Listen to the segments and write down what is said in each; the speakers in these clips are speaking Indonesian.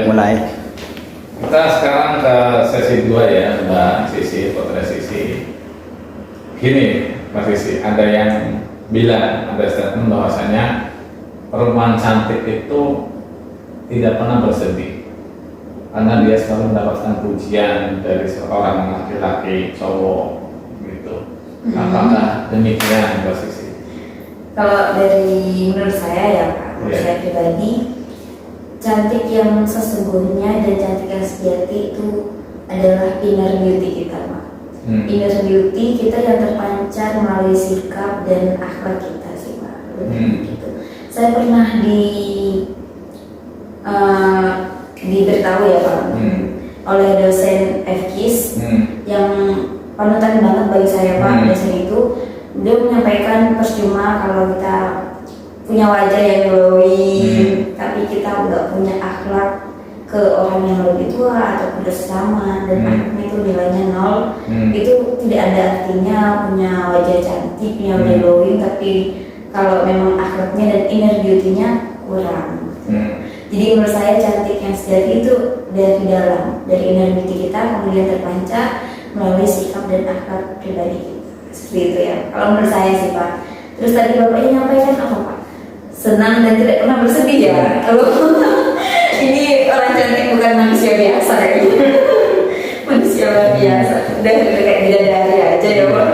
mulai. Kita sekarang ke sesi 2 ya, Mbak Sisi, Putra Sisi. Gini, Mbak Sisi, ada yang bilang, ada statement bahwasanya perempuan cantik itu tidak pernah bersedih karena dia selalu mendapatkan pujian dari seorang laki-laki, cowok gitu. Apakah demikian, Mbak Sisi? Kalau dari menurut saya ya Pak, menurut saya pribadi, cantik yang sesungguhnya dan cantik yang sejati itu adalah inner beauty kita, Pak. Inner beauty kita yang terpancar melalui sikap dan akhlak kita sih, Pak. Gitu. Saya pernah diberitahu ya Pak, oleh dosen FKIS yang panutan banget bagi saya Pak. Dosen itu dia menyampaikan percuma kalau kita punya wajah yang glowing, tapi kita nggak punya akhlak ke orang yang lebih tua atau bersama dan akhlaknya itu nilainya 0, itu tidak ada artinya punya wajah cantik, punya wajah glowing, tapi kalau memang akhlaknya dan inner beauty-nya kurang. Jadi menurut saya cantik yang sejati itu dari dalam, dari inner beauty kita kemudian terpancar melalui sikap dan akhlak pribadi kita. Seperti itu ya, kalau menurut saya sih Pak. Terus tadi Bapaknya nyampaikan apa Pak? Senang dan tidak pernah bersedih ya. Kalau ini orang cantik bukan manusia biasa ya. Manusia luar biasa. Udah kayak bidadari aja ya Pak.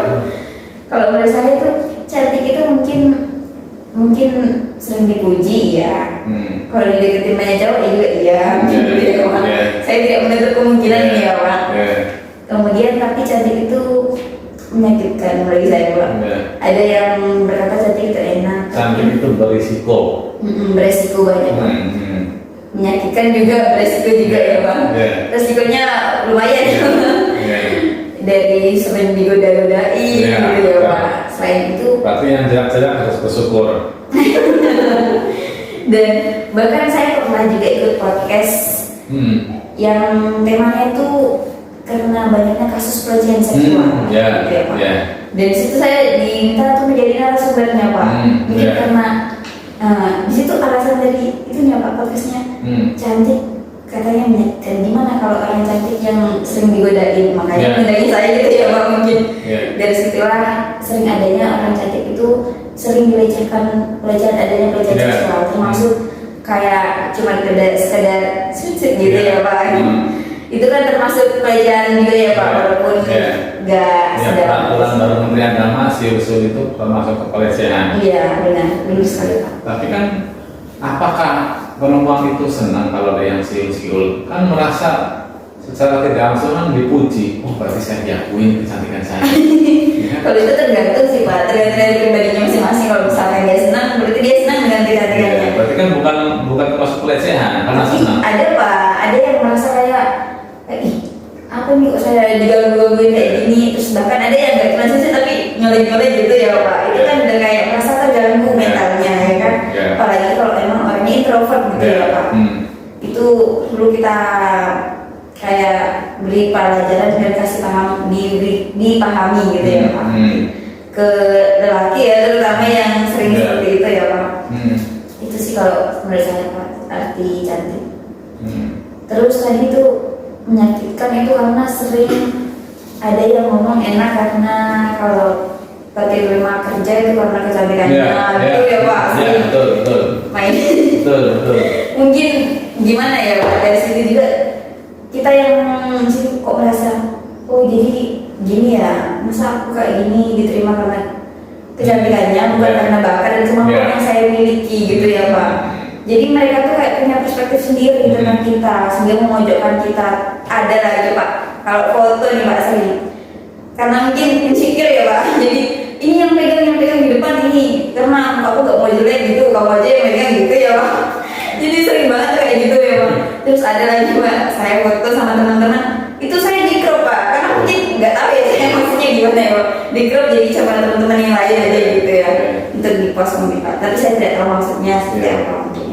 Kalau menurut saya itu cantik itu mungkin sering dipuji ya. Kalau dideketin banyak cowok ya juga iya. Gitu ya Pak. Saya tidak menutup kemungkinan ini ya Pak. Kemudian tapi cantik itu menyakitkan bagi saya Pak. Ada yang berkata cantik itu enak. Cantik itu berisiko. Beresiko banyak Pak. Menyakitkan juga, beresiko juga ya Pak. Resikonya lumayan ya Pak. Dari sering digoda-godai gitu ya Pak. Selain itu. Berarti yang jelek-jelek harus bersyukur. Dan bahkan saya pernah juga ikut podcast yang temanya itu karena banyaknya kasus pelecehan seksual, gitu ya Pak. Dan di situ saya diminta untuk menjadi narasumbernya Pak. Mungkin karena di situ alasan dari itunya Pak, podcastnya cantik katanya menyakitkan. Gimana kalau orang cantik yang sering digodain, makanya mendatangi saya gitu ya Pak mungkin. Dari situlah sering adanya orang cantik itu sering dilecehkan, adanya pelecehan seksual, termasuk kayak cuma sekedar sweet gitu ya Pak. Itu kan termasuk pelecehan juga ya Pak, walaupun nggak sedang. Peraturan baru Menteri Agama siul-siul itu termasuk pelecehan. Iya benar sekali Pak. Tapi kan apakah perempuan itu senang kalau ada yang siul-siul? Kan merasa secara tidak langsung kan dipuji. Oh berarti saya diakuin kecantikan saya. Kalau itu tergantung sih Pak, tergantung dari pribadinya masing-masing. Kalau misalkan dia senang, berarti dia senang dengan kecantikannya. Berarti kan bukan termasuk pelecehan karena senang. Ada Pak, ada yang merasa kayak apa nih kok saya diganggu-gangguin kayak gini, terus bahkan ada yang nggak cuma sih tapi nyolek-nyolek gitu ya Pak. Itu kan udah kayak merasa terganggu mentalnya ya kan. Apalagi kalau emang orangnya introvert gitu ya Pak. Itu perlu kita kayak beri pelajaran dan kasih paham, dipahami gitu ya Pak. Ke lelaki ya terutama yang sering seperti itu ya Pak. Itu sih kalau menurut saya Pak arti cantik. Terus tadi tuh menyakitkan itu karena sering ada yang ngomong enak karena kalau terima kerja itu karena kecantikannya gitu ya Pak. Betul. Main. Betul. Mungkin gimana ya Pak, dari situ juga kita yang sih kok merasa oh jadi gini ya, masa aku kayak gini diterima karena kecantikannya bukan karena bakat dan kemampuan yang saya miliki gitu ya Pak. Jadi mereka tuh kayak punya perspektif sendiri tentang kita, sehingga memojokkan kita. Ada lagi Pak, kalau foto nih Pak sering, karena mungkin insecure ya Pak. Jadi ini yang pegang di depan ini, karena aku gak mau jelek gitu, kamu aja yang pegang gitu ya Pak. Jadi sering banget kayak gitu ya Pak. Terus ada lagi Pak, saya foto sama teman-teman, itu saya di crop Pak, karena mungkin nggak tahu ya saya maksudnya gimana ya Pak. Di crop jadi sama teman-teman yang lain aja gitu ya, untuk di post mungkin Pak. Tapi saya tidak tahu maksudnya seperti apa mungkin.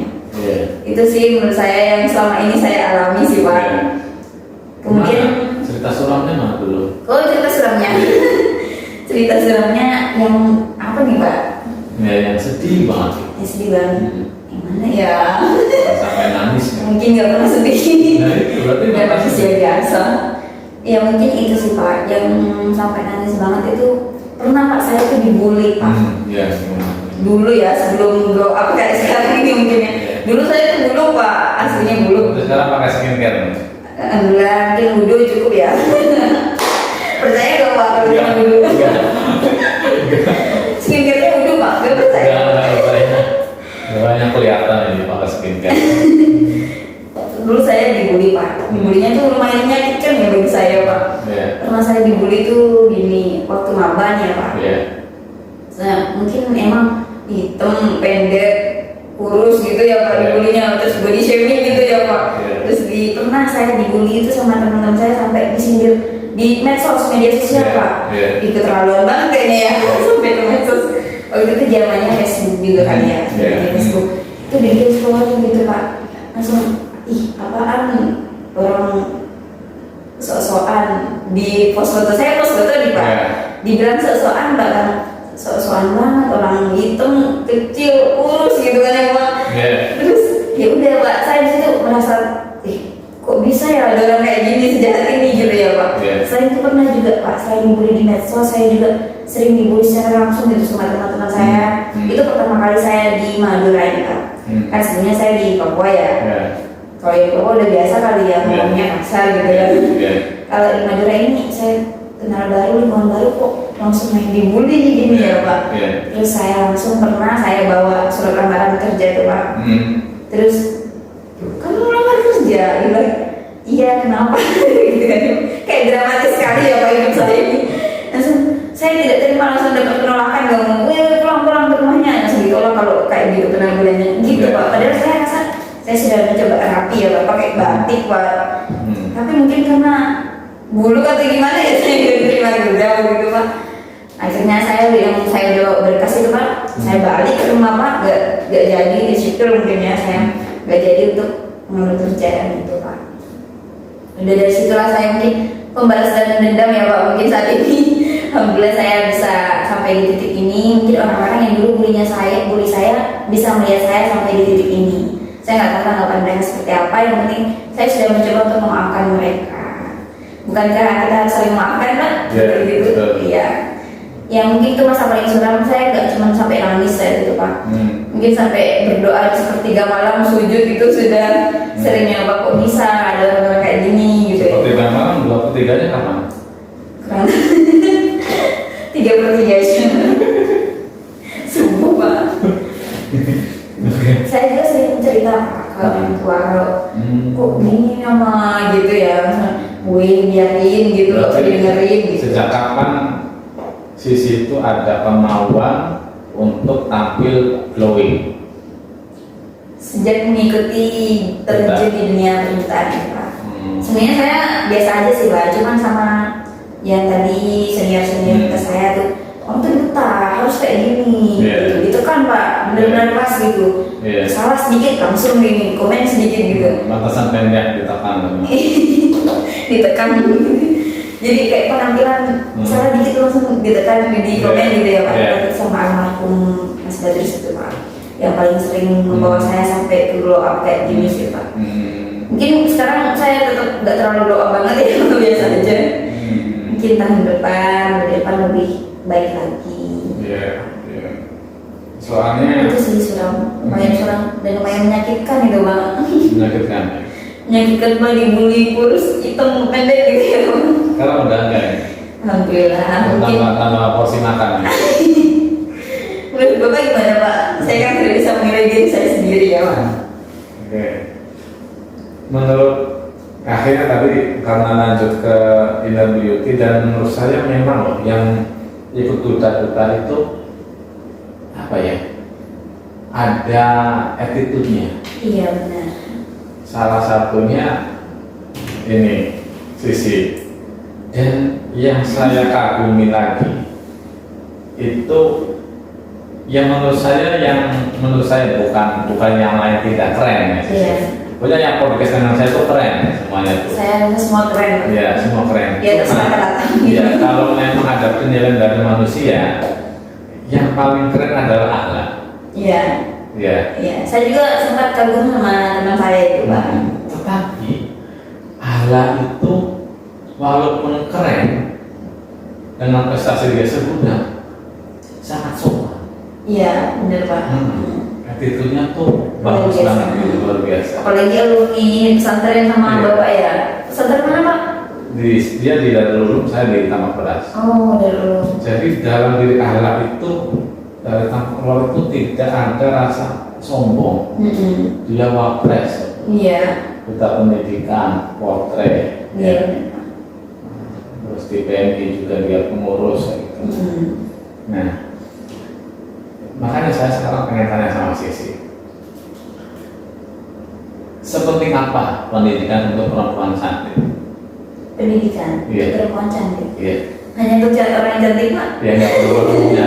Itu sih menurut saya yang selama ini saya alami sih Pak. Kemudian cerita suramnya mana dulu? Oh cerita suramnya. Cerita suramnya yang apa nih Pak? Ya yang sedih banget. Yang sedih banget. Yang mana ya? Masa sampai nangis. Mungkin nggak pernah sedih. Nah itu berarti Nggak nggak nangis ya biasa. Ya mungkin itu sih Pak, yang sampai nangis banget itu pernah Pak, saya tuh dibully Pak. Ya gimana? Dulu ya, sebelum grow up kayak sekarang ini mungkin ya. Dulu saya tuh bulu Pak, aslinya bulu. Terus sekarang pakai skincare. Alhamdulillah, mungkin wudhu cukup ya. Percaya gak Pak kalau Enggak. cuma wudhu? Enggak. Skincare-nya wudhu Pak, gak percaya. Enggak banyak kelihatan ini pakai skincare. Dulu saya dibully Pak, dibulinya tuh lumayan menyakitkan ya bagi saya Pak. Iya. Pernah saya dibully tuh gini, waktu mabanya Pak. Iya. Mungkin emang hitam, pendek, kurus gitu ya Pak dibulinya, terus body shaming gitu ya Pak. Terus pernah saya dibully itu sama teman-teman saya sampai disindir di medsos, media sosial Pak. Itu keterlaluan banget kayaknya ya sampai ke medsos. Waktu itu zamannya Facebook juga kan ya, di Facebook itu di scroll gitu Pak, langsung ih apaan orang sok-sokan di post foto saya, post foto di Pak, dibilang sok-sokan bahkan sok-sokan banget, orang hitam, kecil, kurus gitu kan ya Pak. Terus ya udah Pak, saya di situ merasa kok bisa ya ada orang kayak gini sejahat ini gitu ya Pak. Selain itu pernah juga Pak, saya dibully di medsos, saya juga sering dibully secara langsung gitu sama teman-teman saya. Itu pertama kali saya di Madura ini Pak. Kan sebenarnya saya di Papua ya. Kalau di Papua udah biasa kali ya ngomongnya kasar gitu ya. Kalau di Madura ini saya kenal baru, lingkungan baru kok langsung main dibully gini ya Pak. Terus saya langsung pernah saya bawa surat lamaran kerja tuh Pak. Terus kamu lamar kerja, bilang iya kenapa? Gitu kan. Kayak dramatis sekali ya Pak hidup saya ini. Langsung saya tidak terima, langsung dapat penolakan, gak mau pulang ke rumahnya, langsung ditolak kalau kayak gitu penanggulannya gitu Pak. Padahal saya rasa saya sudah mencoba terapi ya Pak, pakai batik Pak. Tapi mungkin karena bulu atau gimana ya saya nggak terima kerja gitu Pak. Akhirnya saya udah berkas itu Pak, saya balik ke rumah Pak, gak jadi di situ mungkin ya saya gak jadi untuk mengambil kerjaan itu Pak. Udah dari situlah saya mungkin pembalasan dendam ya Pak, mungkin saat ini alhamdulillah saya bisa sampai di titik ini. Mungkin orang-orang yang dulu bully saya bisa melihat saya sampai di titik ini. Saya nggak tahu tanggapan mereka seperti apa, yang penting saya sudah mencoba untuk memaafkan mereka. Bukankah kita harus saling memaafkan Pak? Gitu. Iya. Ya mungkin itu masa paling suram saya, nggak cuma sampai nangis saya gitu Pak. Mungkin sampai berdoa sepertiga malam sujud itu sudah seringnya Pak, kok bisa ada orang kayak gini gitu. Sepertiga malam, 2/3-nya kapan? Karena 3/3 aja. Subuh Pak. Saya juga sering cerita Pak ke orang tua kalau kok gini sama gitu ya, biarin gitu, gak usah dengerin gitu. Sejak kapan Sisi itu ada kemauan untuk tampil glowing? Sejak mengikuti terjun di dunia percintaan Pak. Sebenarnya saya biasa aja sih Pak, cuman sama yang tadi senior ke saya tuh, kamu tuh buta, harus kayak gini, gitu kan Pak, benar-benar pas gitu. Salah sedikit langsung gini, komen sedikit gitu. Batasan pendek ditekan. Ditekan. Jadi kayak penampilan salah dikit langsung ditekan di komen gitu ya Pak. Sama almarhum Mas Badrus itu Pak, yang paling sering membawa saya sampai ke glow up kayak gini sih Pak. Mungkin sekarang saya tetap nggak terlalu glow up banget ya, biasa aja. Mungkin tahun depan lebih baik lagi. Soalnya itu sih suram, lumayan suram dan lumayan menyakitkan itu Bang. Menyakitkan. Menyakitkan Bang, dibully kurus, hitam, pendek gitu ya Bang. Sekarang udah enggak ya? Alhamdulillah. Mungkin Tambah porsi makan. menurut Bapak gimana Pak? Saya kan tidak bisa menilai diri saya sendiri ya Pak. Oke. Menurut akhirnya tadi karena lanjut ke inner beauty, dan menurut saya memang loh yang ikut duta-duta itu apa ya? Ada attitude-nya. Iya benar. Salah satunya ini Sisi. Dan yang saya kagumi lagi itu yang menurut saya bukan yang lain tidak keren ya. Iya. Pokoknya yang podcast dengan saya itu keren semuanya itu. Saya semua keren Pak. Iya, semua keren. Di atas rata-rata. Iya, kalau memang ada penilaian dari manusia, yang paling keren adalah akhlak. Iya. Ya. Iya, saya juga sempat kagum sama teman saya itu Pak. Tetapi Allah itu walaupun keren dengan prestasi dia sudah sangat sopan. Iya, benar Pak. Attitude-nya tuh Luar bagus biasa. banget gitu, luar biasa. Apalagi alumni pesantren sama Iya. Bapak ya. Pesantren mana Pak? Dia di Darul Ulum, saya di Taman Beras. Oh, dari Jadi dalam diri akhlak itu dari Taman itu tidak ada rasa sombong. Dia wapres, Iya. kita pendidikan, portret, Iya. ya. Terus di PMI juga dia pengurus gitu. Nah, makanya saya sekarang pengen tanya sama Sisi, sepenting apa pendidikan untuk perempuan cantik? Pendidikan, Iya. perempuan cantik. Iya, Hanya untuk cari orang yang cantik Pak. ya nggak perlu punya.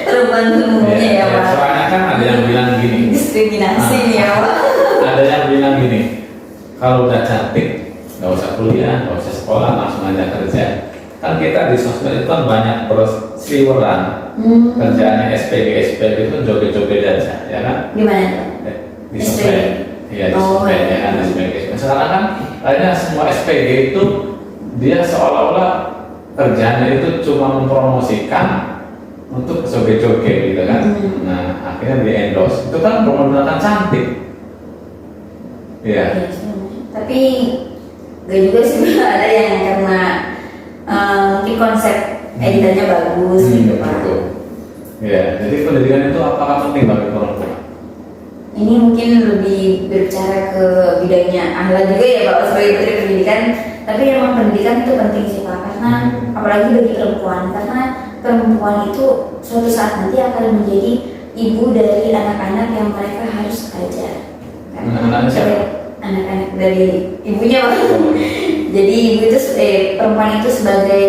Perempuan semuanya ya Pak. Soalnya kan ada yang bilang gini, Diskriminasi nih ya Pak. ada yang bilang gini, kalau udah cantik nggak usah kuliah, nggak usah sekolah, langsung aja kerja. Kan kita di sosmed itu kan banyak berseliweran, kerjaannya SPG itu joget-joget aja, ya kan? Gimana? Di sosmed, iya di Oh, sosmed ya kan, iya. SPG. Sekarang kan akhirnya semua SPG itu dia seolah-olah kerjanya itu cuma mempromosikan untuk joget-joget gitu kan. Nah akhirnya di endorse, itu kan menggunakan cantik. Iya. Iya, tapi gak juga sih Pak. Ada yang karena mungkin konsep editannya bagus gitu Pak. Betul. Ya, jadi pendidikan itu apakah penting bagi perempuan? Ini mungkin lebih berbicara ke bidangnya akhlak juga ya Pak sebagai Menteri Pendidikan. Tapi emang pendidikan itu penting sih Pak, karena apalagi bagi perempuan, karena perempuan itu suatu saat nanti akan menjadi ibu dari anak-anak yang mereka harus ajar. Anak-anak siapa? Anak-anak dari ibunya Pak. Jadi ibu itu perempuan itu sebagai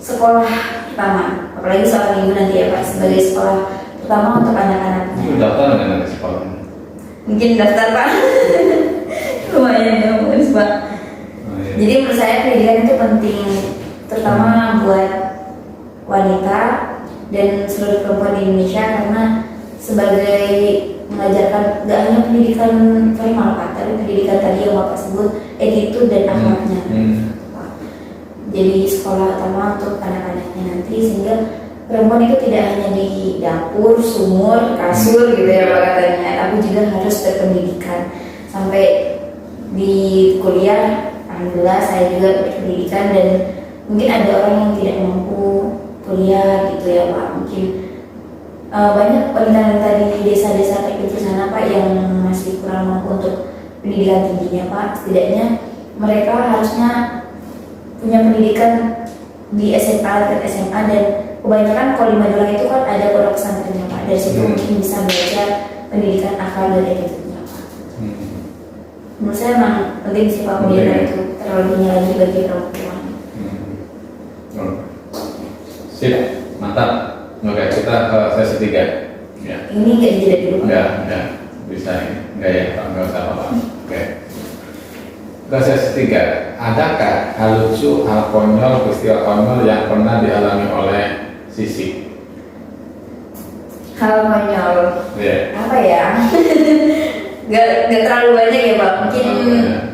sekolah pertama, apalagi seorang ibu nanti ya Pak, sebagai sekolah pertama untuk anak-anaknya. Itu daftar nggak nanti sekolah? Mungkin daftar Pak. Lumayan ya Pak. Oh, iya. Jadi menurut saya pendidikan itu penting, terutama buat wanita dan seluruh perempuan di Indonesia, karena sebagai mengajarkan gak hanya pendidikan formal Pak, tapi pendidikan tadi yang Bapak sebut, attitude dan akhlaknya. Pak. Jadi sekolah utama untuk anak-anaknya nanti, sehingga perempuan itu tidak hanya di dapur, sumur, kasur gitu ya Pak katanya, tapi juga harus berpendidikan sampai di kuliah. Alhamdulillah saya juga berpendidikan, dan mungkin ada orang yang tidak mampu kuliah gitu ya Pak. Mungkin banyak wanita-wanita di desa-desa terpencil sana Pak yang masih kurang mampu untuk pendidikan tingginya Pak. Setidaknya mereka harusnya punya pendidikan di SMA dan SMA, dan kebanyakan kalau di Magelang itu kan ada pondok pesantrennya Pak. Dari situ mungkin bisa belajar pendidikan akal dan etika Pak. Menurut saya memang penting sih Pak pendidikan itu, terlebihnya lagi bagi perempuan. Sip, mantap. Oke, kita ke sesi 3. Ya. Ini nggak dijeda dulu Pak. Enggak, bisa ini. Enggak ya, Pak, enggak usah apa-apa. Oke. Ke sesi 3. Adakah hal lucu, hal konyol, peristiwa konyol yang pernah dialami oleh Sisi? Hal konyol Ya. apa ya? Gak terlalu banyak ya Pak. Mungkin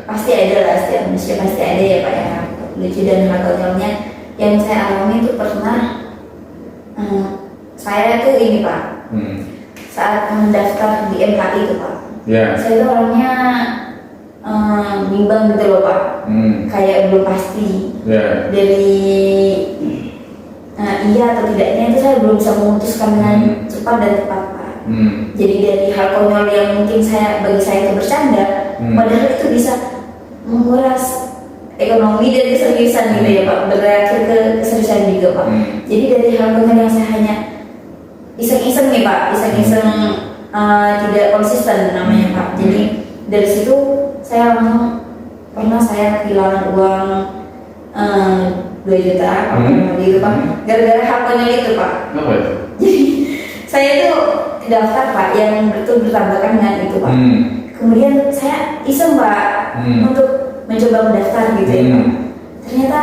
pasti ada lah, setiap manusia pasti ada ya Pak yang lucu dan hal konyolnya. Yang saya alami itu pernah saya tuh ini Pak, saat mendaftar di MKI itu Pak, saya itu orangnya bimbang gitu loh Pak, kayak belum pasti dari iya atau tidaknya itu saya belum bisa memutuskan dengan cepat dan tepat Pak. Jadi dari hal konyol yang mungkin bagi saya itu bercanda, padahal itu bisa menguras ekonomi dan keseriusan gitu ya Pak, berakhir ke keseriusan juga Pak. Jadi dari hal konyol yang saya hanya iseng-iseng nih Pak, iseng-iseng tidak konsisten namanya Pak. Jadi dari situ saya pernah saya kehilangan uang 2 juta gitu Pak, gara-gara hal konyol itu Pak. Apa itu? Jadi saya itu daftar Pak yang betul bertabrakan dengan itu Pak. Kemudian saya iseng Pak untuk mencoba mendaftar gitu ya Pak. Ternyata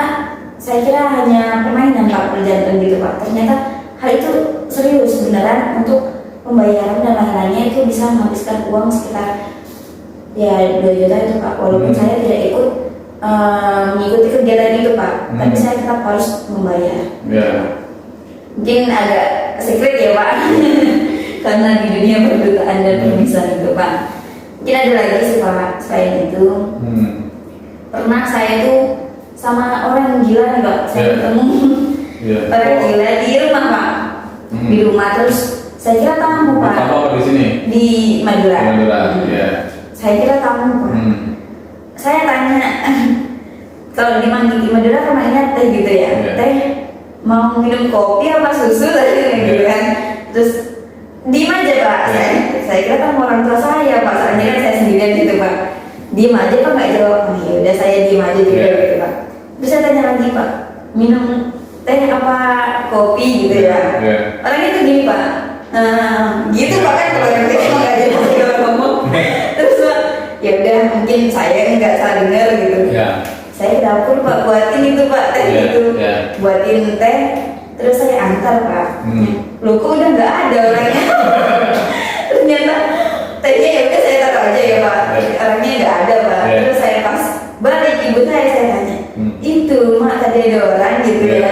saya kira hanya permainan Pak, perjalanan gitu Pak. Ternyata hal itu serius beneran untuk pembayaran dan lain-lainnya itu bisa menghabiskan uang sekitar ya 2 juta itu Pak, walaupun saya tidak ikut mengikuti kegiatan itu Pak, tapi saya tetap harus membayar. Mungkin agak secret ya Pak, karena di dunia perdutaan dan permisahan itu Pak. Mungkin ada lagi sih Pak selain itu. Pernah saya tuh sama orang gila nih Pak, saya ketemu orang gila di rumah Pak, di rumah. Terus saya kira tamu Pak. Apa di sini? Di Madura. Saya kira tamu Pak. Saya tanya, kalau di Madura kan mainnya teh gitu ya, teh mau minum kopi apa susu tadi gitu kan. Terus diem aja Pak, saya kira tamu orang tua saya Pak, soalnya kan saya sendirian gitu Pak. Diem aja Pak, nggak jawab. Ya udah saya diem aja juga gitu Pak. Terus saya tanya lagi Pak, minum teh apa kopi gitu ya. Orangnya tuh gini Pak, gitu Pak kan kalau yang teh emang nggak jawab kalau ngomong. Terus Pak, ya udah mungkin saya nggak salah dengar gitu. Saya ke dapur Pak, buatin itu Pak teh gitu, buatin teh. Terus saya antar Pak. Loh kok udah nggak ada orangnya. Ternyata tehnya ya udah saya taruh aja ya Pak, orangnya nggak ada Pak. Terus saya pas balik ibu saya tanya, itu mak tadi ada orang gitu ya.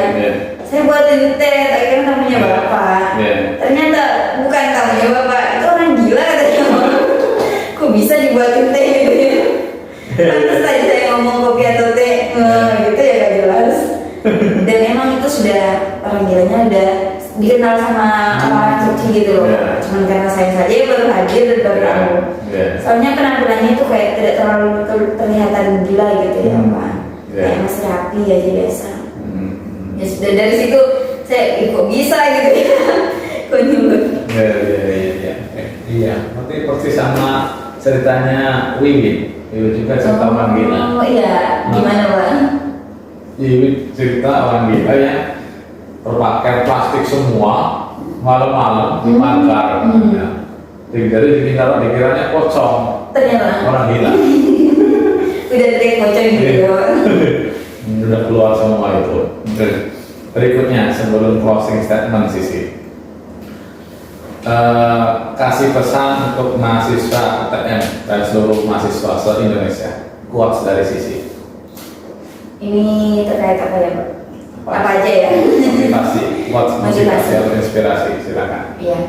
Saya buatin teh, tapi kan tamunya bapak. Ternyata bukan tamunya bapak, itu orang gila katanya. Kok bisa dibuatin teh gitu ya? Pantes tadi saya ngomong kopi atau teh, gitu ya gak jelas. Dan emang itu sudah orang gilanya udah dikenal sama orang Turki gitu loh. Cuman karena saya saja yang baru hadir dan baru tahu. Soalnya penampilannya itu kayak tidak terlalu terlihatan gila gitu ya Pak. Kayak masih rapi aja biasa. Ya sudah dari situ saya kok bisa gitu ya. Kok nyulut. Iya, nanti persis sama ceritanya Wiwin. Wiwin juga cerita orang gila. Oh iya, gimana Pak? Wiwin cerita orang gila yang berpakaian plastik semua, malam-malam di pagar. Jadi dikiranya pocong. Ternyata orang gila. Udah trik pocong gitu ya Pak. Udah keluar semua itu. Berikutnya sebelum closing statement Sisi, kasih pesan untuk mahasiswa UTM dan seluruh mahasiswa se-Indonesia. Quotes dari Sisi. Ini terkait apa ya Pak? Apa aja ya? Motivasi, motivasi atau inspirasi, silakan. Iya,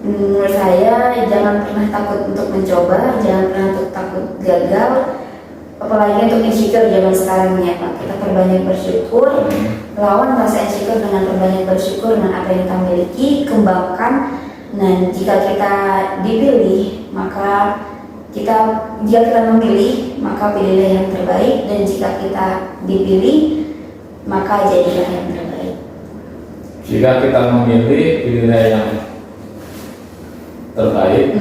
menurut saya jangan pernah takut untuk mencoba, jangan pernah takut gagal, apalagi untuk insecure zaman sekarang ya Pak. Kita perbanyak bersyukur, lawan rasa insecure dengan perbanyak bersyukur dengan apa yang kita miliki, kembangkan. Nah, jika kita dipilih, maka jika kita memilih, maka pilihlah yang terbaik, dan jika kita dipilih, maka jadilah yang terbaik. Jika kita memilih, pilihlah yang terbaik.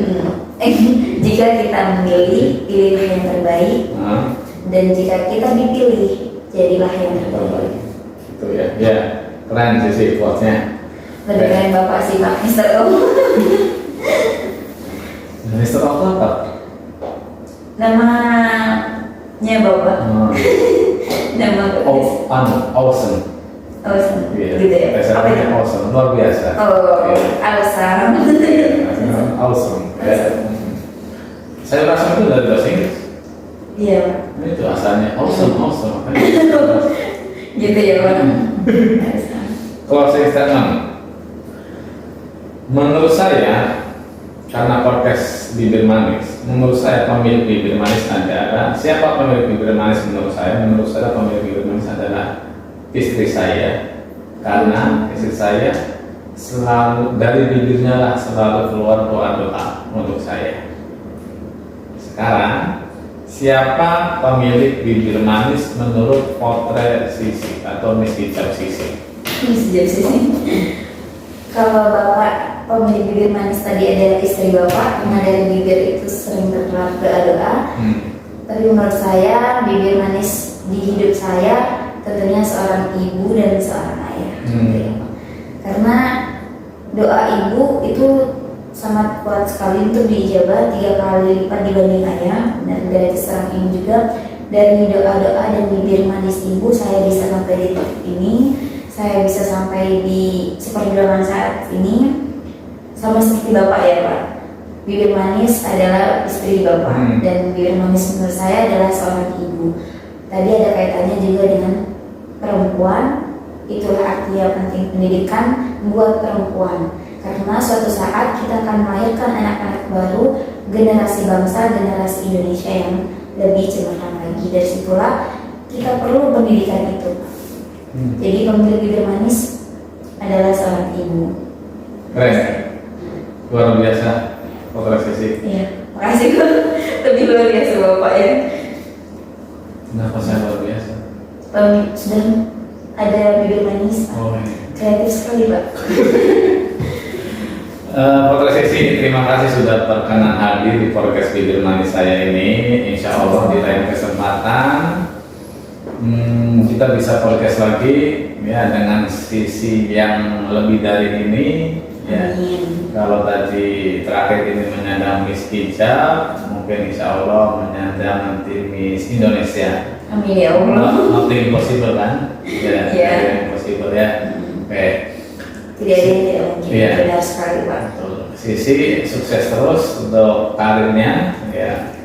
Jika kita memilih, pilihlah yang terbaik. Dan jika kita dipilih, jadilah yang terbaik. Itu ya, ya keren sih quotes-nya. Lebih keren Bapak sih Pak, Mr. O. Mr. O apa? Namanya Bapak. Nama Awesome. Awesome. Gitu ya. Apa itu? Awesome, luar biasa. Awesome. Awesome. Saya rasa itu dari bahasa Inggris. Iya. Itu asalnya awesome. Gitu ya Pak. Closing statement. Menurut saya, karena podcast bibir manis, menurut saya pemilik bibir manis adalah siapa pemilik bibir manis menurut saya? Menurut saya pemilik bibir manis adalah istri saya, karena istri saya selalu dari bibirnya lah selalu keluar doa untuk saya. Sekarang, siapa pemilik bibir manis menurut potret Sisi atau Miss Hijab Sisi? Kalau Bapak pemilik bibir manis tadi adalah istri Bapak, karena dari bibir itu sering terkeluar doa-doa. Tapi menurut saya bibir manis di hidup saya tentunya seorang ibu dan seorang ayah. Karena doa ibu itu sangat kuat sekali untuk diijabah 3 kali lipat dibanding ayah. Dan dari seorang ibu juga, dari doa-doa dan bibir manis ibu saya bisa sampai di titik ini, saya bisa sampai di seperjuangan saat ini. sama seperti bapak ya Pak. Bibir manis adalah istri bapak dan bibir manis menurut saya adalah seorang ibu. Tadi ada kaitannya juga dengan perempuan. Itulah arti yang penting pendidikan buat perempuan. Karena suatu saat kita akan melahirkan anak-anak baru, generasi bangsa, generasi Indonesia yang lebih cemerlang lagi. Dari situlah kita perlu pendidikan itu. Jadi pemilik bibir manis adalah seorang ibu. Keren, luar biasa Sisi. Iya, makasih Pak. Lebih luar biasa Bapak ya. Kenapa saya luar biasa? Sudah ada bibir manis. Oh, iya. Kreatif sekali Pak. Sisi, terima kasih sudah berkenan hadir di podcast bibir manis saya ini. Insya Allah di lain kesempatan kita bisa podcast lagi ya dengan sisi yang lebih dari ini. Ya. Kalau tadi terakhir ini menyandang Miss Hijab, mungkin Insya Allah menyandang nanti Miss Indonesia. Amin ya Allah. Nothing impossible kan? Ya, nothing impossible ya. Oke. Tidak ada yang tidak mungkin. Iya. Benar sekali Pak. Betul. Sisi sukses terus untuk karirnya ya.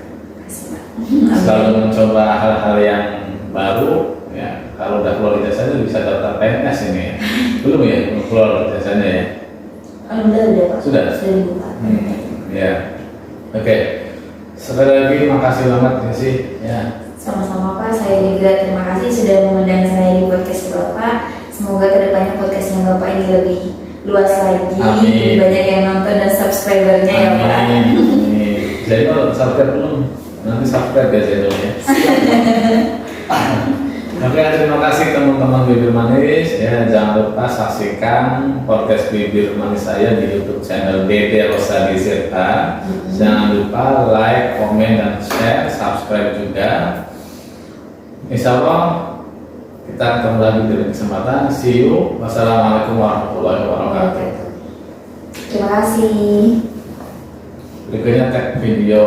Selalu mencoba hal-hal yang baru ya. Kalau udah keluar ijazahnya bisa daftar PNS ini ya. Belum ya keluar ijazahnya ya. Udah Pak. Sudah dibuka. Ya. Oke. Sekali lagi makasih banget Sisi ya. Sama-sama Pak, saya juga terima kasih sudah mengundang saya di podcast Bapak. Semoga kedepannya podcastnya Bapak ini lebih luas lagi, Amin. banyak yang nonton dan subscribernya ya Pak. Amin. Zainul subscribe belum? Nanti subscribe ya Zainul ya. Oke, terima kasih teman-teman bibir manis ya. Jangan lupa saksikan podcast bibir manis saya di YouTube channel Dede Rosadi Zeta. Jangan lupa like, komen, dan share, subscribe juga. Insya Allah kita ketemu lagi di kesempatan. See you. Wassalamualaikum warahmatullahi wabarakatuh. Terima kasih. Berikutnya tag video.